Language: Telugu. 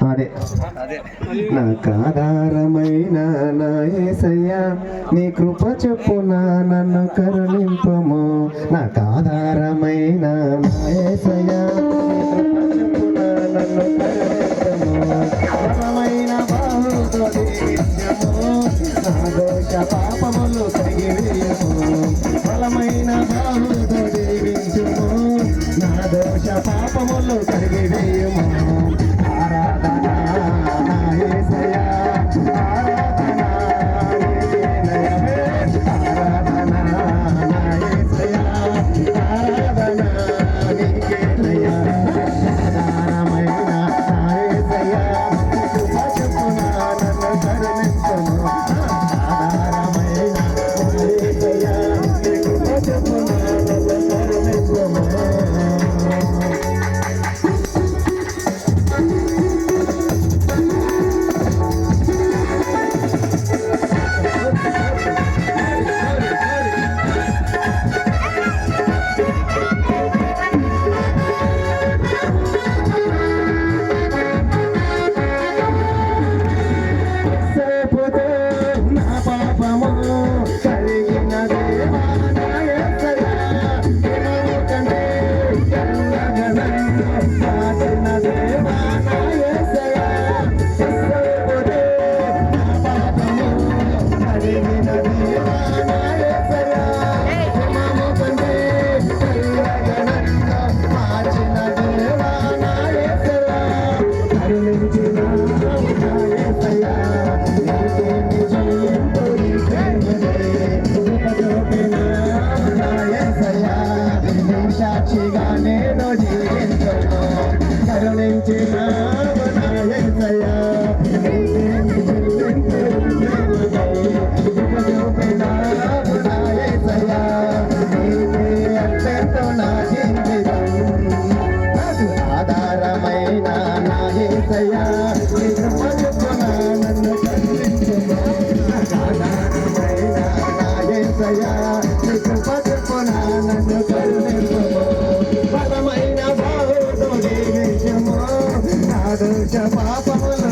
అదే నాకు ఆధారమైన నా యేసయ్యా నీ కృప చెప్పున నన్ను కరుణింపము నాకు ఆధారమైన నా యేసయ్యా నీ కృప చెప్పున నన్ను కరుణింపము బలమైన బాహుతో దీవించము నా దోష పాపములు కడిగివేయము బలమైన బాహుతో దీవించుము నా దోష పాపములు కడిగివేయము ఆరాధన నా యేసయ్యా ఆరాధన ఆరాధన నా యేసయ్యా ఆరాధన నీకేనయ్యా ఆధారమైన నా యేసయ్యా కృప చెప్పున నన్ను కరుణించుము ఆధారమైన నా యేసయ్యా కృప చెప్పున నన్ను కరుణించుము సాక్షిగా నేను జీవించను కరుణించిన నా యేసయ్యా చూపిన నా యేసయ్యా నీవే అంతటితో నా జీవితం నాకు ఆధారమైన నా యేసయ్యా నీ కృప చెప్పున నన్ను కరుణించుము ఆధారమైన నా యేసయ్యా నీ కృప చెప్పున నన్ను కరుణించుము బలమైన బాహుతో దీవించుము నా దోష పాపములు